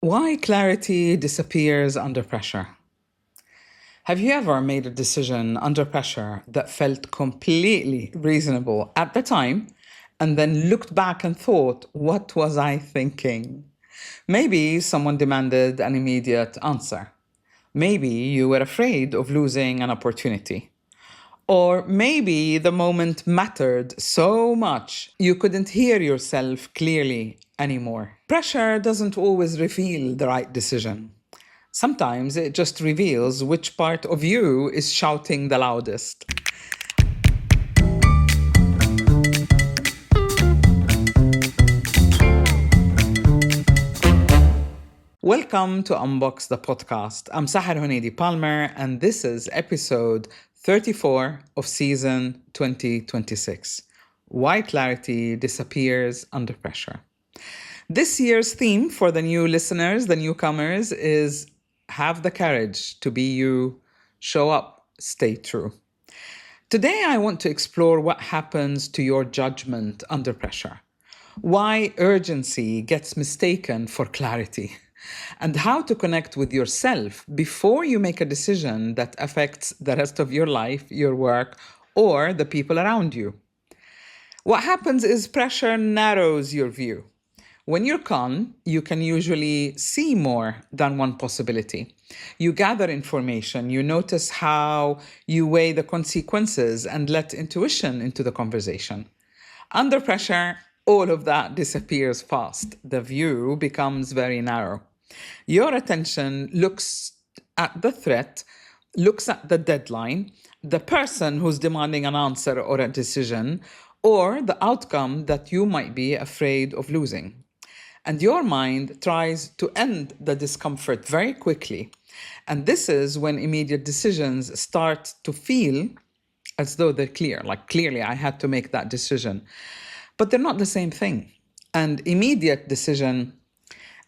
Why clarity disappears under pressure. Have you ever made a decision under pressure that felt completely reasonable at the time and then looked back and thought, what was I thinking? Maybe someone demanded an immediate answer. Maybe you were afraid of losing an opportunity. Or maybe the moment mattered so much you couldn't hear yourself clearly anymore. Pressure doesn't always reveal the right decision. Sometimes it just reveals which part of you is shouting the loudest. Welcome to Unbox the podcast. I'm Sahar Huneidi Palmer, and this is episode 34 of season 2026. Why clarity disappears under pressure. This year's theme for the new listeners, the newcomers, is have the courage to be you, show up, stay true. Today, I want to explore what happens to your judgment under pressure, why urgency gets mistaken for clarity, and how to connect with yourself before you make a decision that affects the rest of your life, your work, or the people around you. What happens is pressure narrows your view. When you're calm, you can usually see more than one possibility. You gather information, you notice how you weigh the consequences and let intuition into the conversation. Under pressure, all of that disappears fast. The view becomes very narrow. Your attention looks at the threat, looks at the deadline, the person who's demanding an answer or a decision, or the outcome that you might be afraid of losing. And your mind tries to end the discomfort very quickly. And this is when immediate decisions start to feel as though they're clear. Like, clearly, I had to make that decision. But they're not the same thing. An immediate decision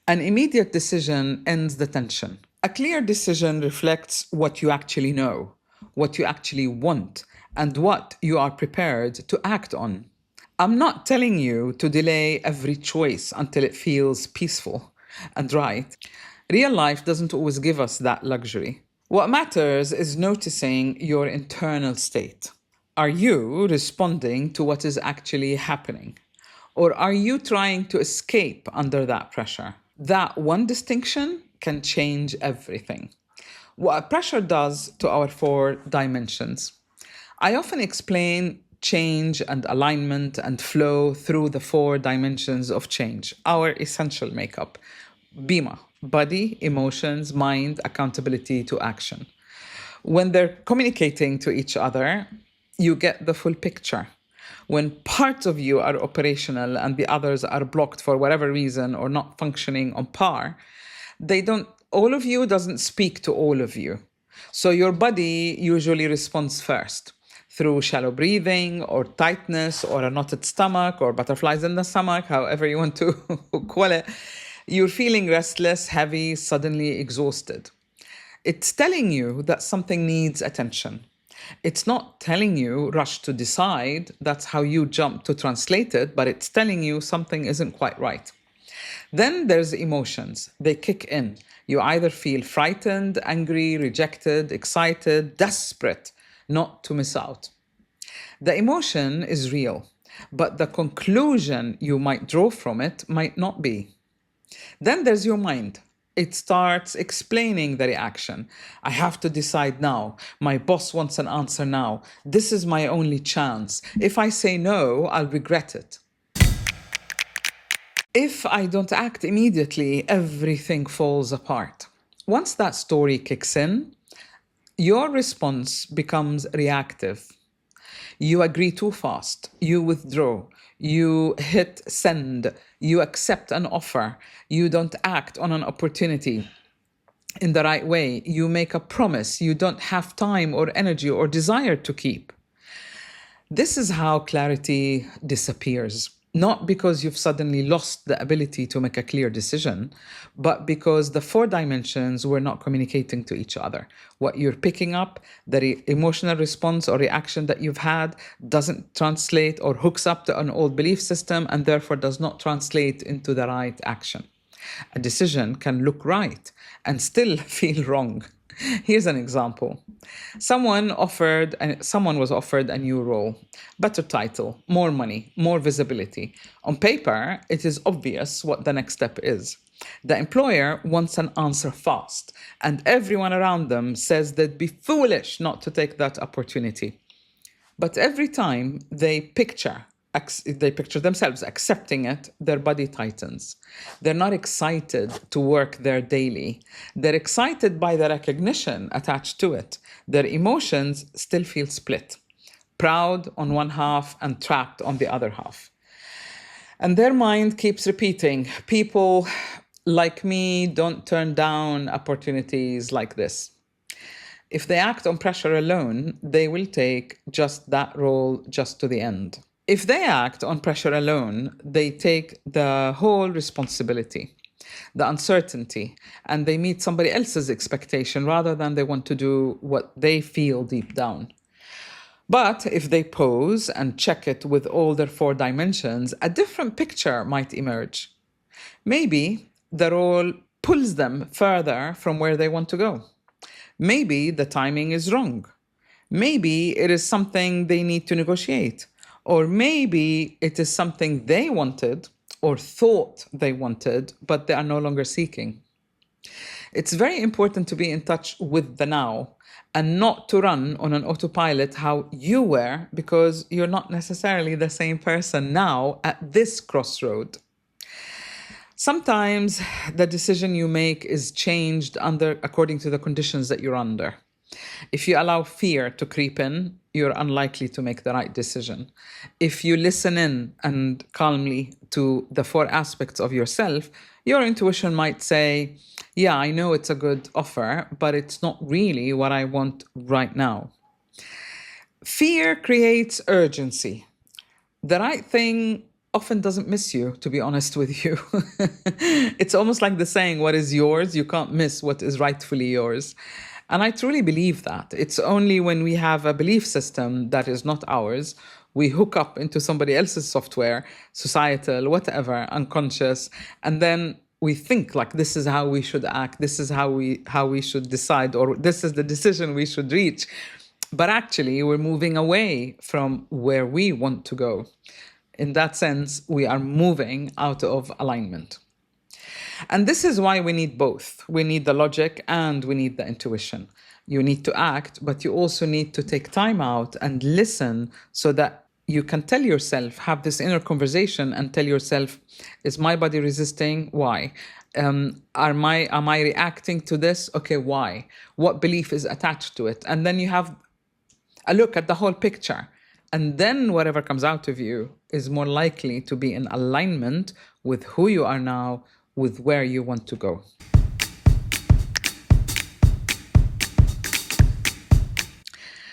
ends the tension. A clear decision reflects what you actually know, what you actually want, and what you are prepared to act on. I'm not telling you to delay every choice until it feels peaceful and right. Real life doesn't always give us that luxury. What matters is noticing your internal state. Are you responding to what is actually happening? Or are you trying to escape under that pressure? That one distinction can change everything. What pressure does to our four dimensions. I often explain change and alignment and flow through the four dimensions of change, our essential makeup. BEMA, body, emotions, mind, accountability to action. When they're communicating to each other, you get the full picture. When parts of you are operational and the others are blocked for whatever reason or not functioning on par, all of you doesn't speak to all of you. So your body usually responds first through shallow breathing or tightness or a knotted stomach or butterflies in the stomach, however you want to call it. You're feeling restless, heavy, suddenly exhausted. It's telling you that something needs attention. It's not telling you rush to decide. That's how you jump to translate it, but it's telling you something isn't quite right. Then there's emotions. They kick in. You either feel frightened, angry, rejected, excited, desperate not to miss out. The emotion is real, but the conclusion you might draw from it might not be. Then there's your mind. It starts explaining the reaction. I have to decide now. My boss wants an answer now. This is my only chance. If I say no, I'll regret it. If I don't act immediately, everything falls apart. Once that story kicks in, your response becomes reactive. You agree too fast. You withdraw. You hit send. You accept an offer. You don't act on an opportunity in the right way. You make a promise you don't have time or energy or desire to keep. This is how clarity disappears. Not because you've suddenly lost the ability to make a clear decision, but because the four dimensions were not communicating to each other. What you're picking up, the emotional response or reaction that you've had, doesn't translate or hooks up to an old belief system and therefore does not translate into the right action. A decision can look right and still feel wrong. Here's an example. Someone was offered a new role, better title, more money, more visibility. On paper, it is obvious what the next step is. The employer wants an answer fast, and everyone around them says they'd be foolish not to take that opportunity. But every time they picture themselves accepting it, their body tightens. They're not excited to work there daily. They're excited by the recognition attached to it. Their emotions still feel split, proud on one half and trapped on the other half. And their mind keeps repeating, people like me don't turn down opportunities like this. If they act on pressure alone, they will take just that role just to the end. If they act on pressure alone, they take the whole responsibility, the uncertainty, and they meet somebody else's expectation rather than they want to do what they feel deep down. But if they pause and check it with all their 4 dimensions, a different picture might emerge. Maybe the role pulls them further from where they want to go. Maybe the timing is wrong. Maybe it is something they need to negotiate. Or maybe it is something they wanted or thought they wanted, but they are no longer seeking. It's very important to be in touch with the now and not to run on an autopilot how you were, because you're not necessarily the same person now at this crossroad. Sometimes the decision you make is changed according to the conditions that you're under. If you allow fear to creep in, you're unlikely to make the right decision. If you listen in and calmly to the 4 aspects of yourself, your intuition might say, yeah, I know it's a good offer, but it's not really what I want right now. Fear creates urgency. The right thing often doesn't miss you, to be honest with you. It's almost like the saying, what is yours, you can't miss what is rightfully yours. And I truly believe that. It's only when we have a belief system that is not ours, we hook up into somebody else's software, societal, whatever, unconscious, and then we think like this is how we should act, this is how we should decide, or this is the decision we should reach. But actually, we're moving away from where we want to go. In that sense, we are moving out of alignment. And this is why we need both. We need the logic and we need the intuition. You need to act, but you also need to take time out and listen so that you can tell yourself, have this inner conversation and tell yourself, is my body resisting? Why? Am I reacting to this? Okay, why? What belief is attached to it? And then you have a look at the whole picture. And then whatever comes out of you is more likely to be in alignment with who you are now, with where you want to go.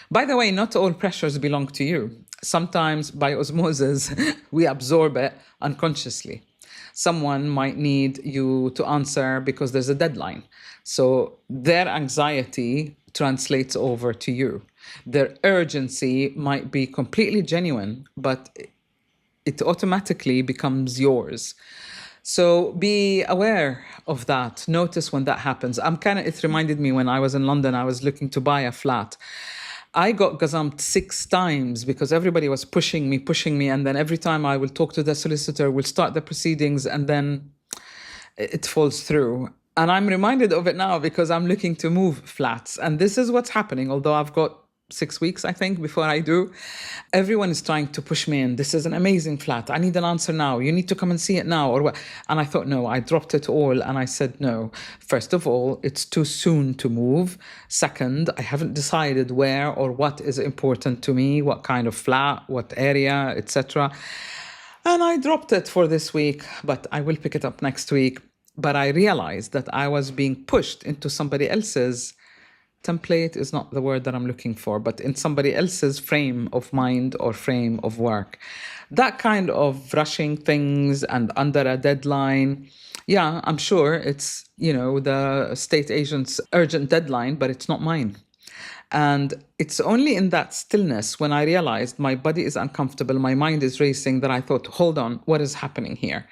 By the way, not all pressures belong to you. Sometimes by osmosis, we absorb it unconsciously. Someone might need you to answer because there's a deadline. So their anxiety translates over to you. Their urgency might be completely genuine, but it automatically becomes yours. So be aware of that. Notice when that happens. It reminded me when I was in London, I was looking to buy a flat. I got gazumped 6 times because everybody was pushing me. And then every time I will talk to the solicitor, we'll start the proceedings, and then it falls through. And I'm reminded of it now because I'm looking to move flats. And this is what's happening, although I've got 6 weeks, I think, before I do. Everyone is trying to push me in. This is an amazing flat. I need an answer now. You need to come and see it now. Or what? And I thought, no, I dropped it all. And I said, no. First of all, it's too soon to move. Second, I haven't decided where or what is important to me, what kind of flat, what area, etc. And I dropped it for this week, but I will pick it up next week. But I realized that I was being pushed into somebody else's template is not the word that I'm looking for, but in somebody else's frame of mind or frame of work. That kind of rushing things and under a deadline, yeah, I'm sure it's, the state agent's urgent deadline, but it's not mine. And it's only in that stillness when I realized my body is uncomfortable, my mind is racing, that I thought, hold on, what is happening here?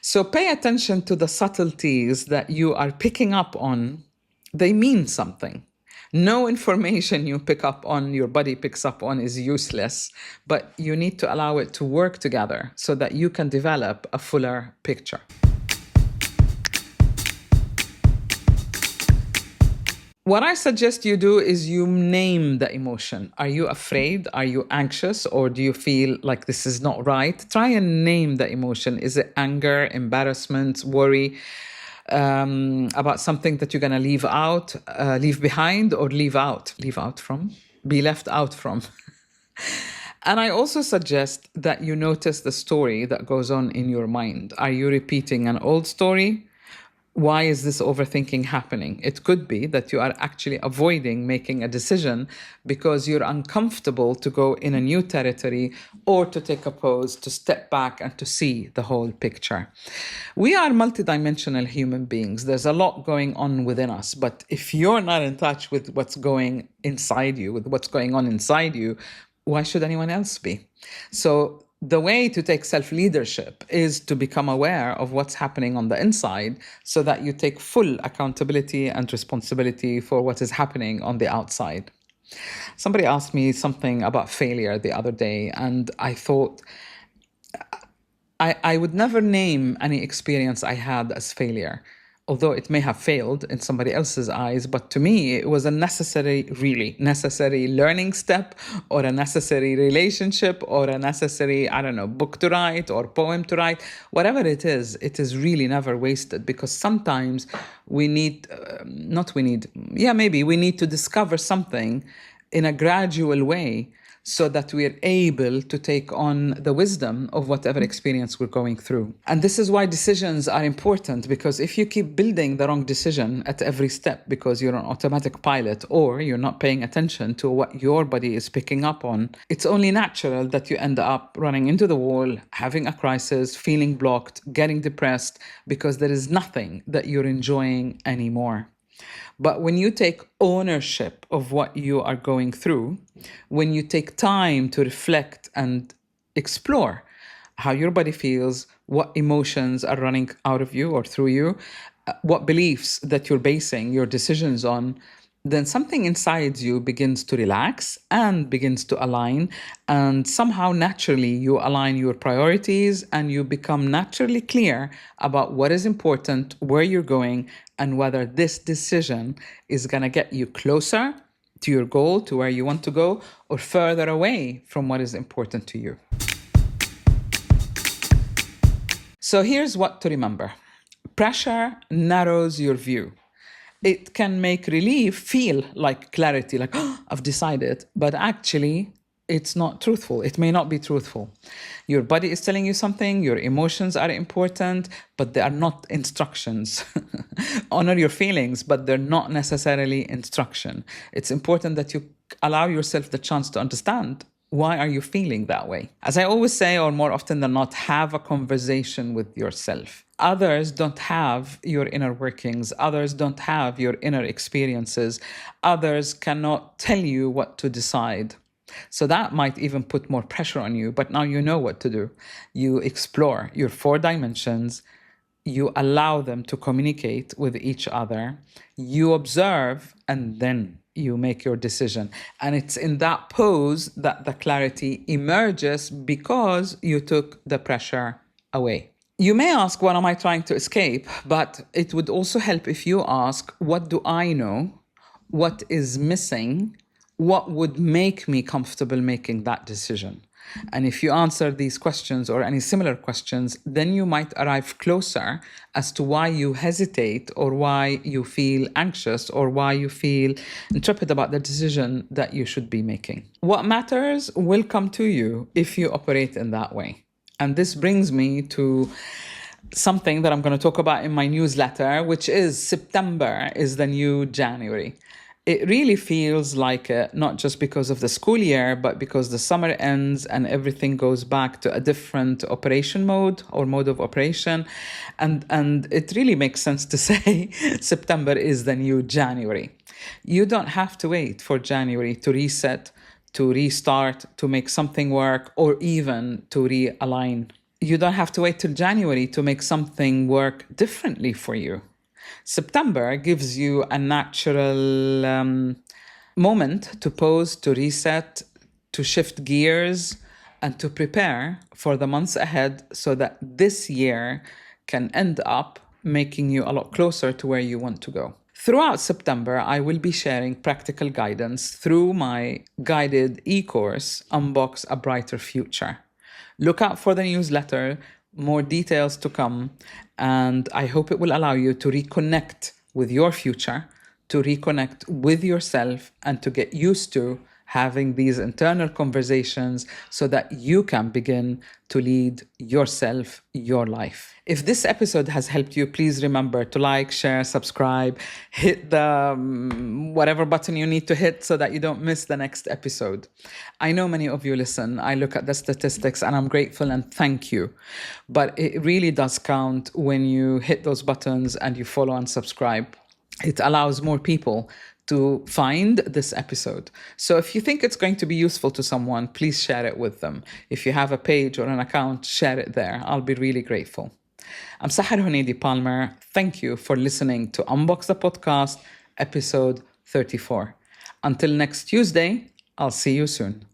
So pay attention to the subtleties that you are picking up on. They mean something. No information you pick up on, your body picks up on, is useless, but you need to allow it to work together so that you can develop a fuller picture. What I suggest you do is you name the emotion. Are you afraid? Are you anxious? Or do you feel like this is not right? Try and name the emotion. Is it anger, embarrassment, worry about something that you're going to leave behind, or leave out? Leave out from? Be left out from. And I also suggest that you notice the story that goes on in your mind. Are you repeating an old story? Why is this overthinking happening? It could be that you are actually avoiding making a decision because you're uncomfortable to go in a new territory, or to take a pause, to step back and to see the whole picture. We are multidimensional human beings. There's a lot going on within us. But if you're not in touch with what's going inside you, with what's going on inside you, why should anyone else be? So the way to take self-leadership is to become aware of what's happening on the inside so that you take full accountability and responsibility for what is happening on the outside. Somebody asked me something about failure the other day, and I thought I would never name any experience I had as failure, although it may have failed in somebody else's eyes. But to me, it was a necessary, really necessary learning step, or a necessary relationship, or a necessary, I don't know, book to write or poem to write. Whatever it is really never wasted, because sometimes we need, maybe we need to discover something in a gradual way, so that we're able to take on the wisdom of whatever experience we're going through. And this is why decisions are important, because if you keep building the wrong decision at every step because you're an automatic pilot, or you're not paying attention to what your body is picking up on, it's only natural that you end up running into the wall, having a crisis, feeling blocked, getting depressed, because there is nothing that you're enjoying anymore. But when you take ownership of what you are going through, when you take time to reflect and explore how your body feels, what emotions are running out of you or through you, what beliefs that you're basing your decisions on, then something inside you begins to relax and begins to align. And somehow naturally you align your priorities, and you become naturally clear about what is important, where you're going, and whether this decision is going to get you closer to your goal, to where you want to go, or further away from what is important to you. So here's what to remember. Pressure narrows your view. It can make relief feel like clarity, like, oh, I've decided, but actually it's not truthful. It may not be truthful. Your body is telling you something, your emotions are important, but they are not instructions. Honor your feelings, but they're not necessarily instruction. It's important that you allow yourself the chance to understand, why are you feeling that way? As I always say, or more often than not, have a conversation with yourself. Others don't have your inner workings. Others don't have your inner experiences. Others cannot tell you what to decide. So that might even put more pressure on you. But now you know what to do. You explore your 4 dimensions. You allow them to communicate with each other. You observe, and then you make your decision. And it's in that pose that the clarity emerges, because you took the pressure away. You may ask, what am I trying to escape? But it would also help if you ask, what do I know? What is missing? What would make me comfortable making that decision? And if you answer these questions or any similar questions, then you might arrive closer as to why you hesitate, or why you feel anxious, or why you feel intrepid about the decision that you should be making. What matters will come to you if you operate in that way. And this brings me to something that I'm going to talk about in my newsletter, which is September is the new January. It really feels like not just because of the school year, but because the summer ends and everything goes back to a different operation mode, or mode of operation. And it really makes sense to say September is the new January. You don't have to wait for January to reset, to restart, to make something work, or even to realign You don't have to wait till January to make something work differently for you. September gives you a natural moment to pause, to reset, to shift gears, and to prepare for the months ahead so that this year can end up making you a lot closer to where you want to go. Throughout September, I will be sharing practical guidance through my guided e-course, Unbox a Brighter Future. Look out for the newsletter, more details to come, and I hope it will allow you to reconnect with your future, to reconnect with yourself, and to get used to having these internal conversations so that you can begin to lead yourself, your life. If this episode has helped you, please remember to like, share, subscribe, hit the whatever button you need to hit so that you don't miss the next episode. I know many of you listen. I look at the statistics and I'm grateful and thank you. But it really does count when you hit those buttons and you follow and subscribe. It allows more people to find this episode. So if you think it's going to be useful to someone, please share it with them. If you have a page or an account, share it there. I'll be really grateful. I'm Sahar Huneidi Palmer. Thank you for listening to Unbox the Podcast, episode 34. Until next Tuesday, I'll see you soon.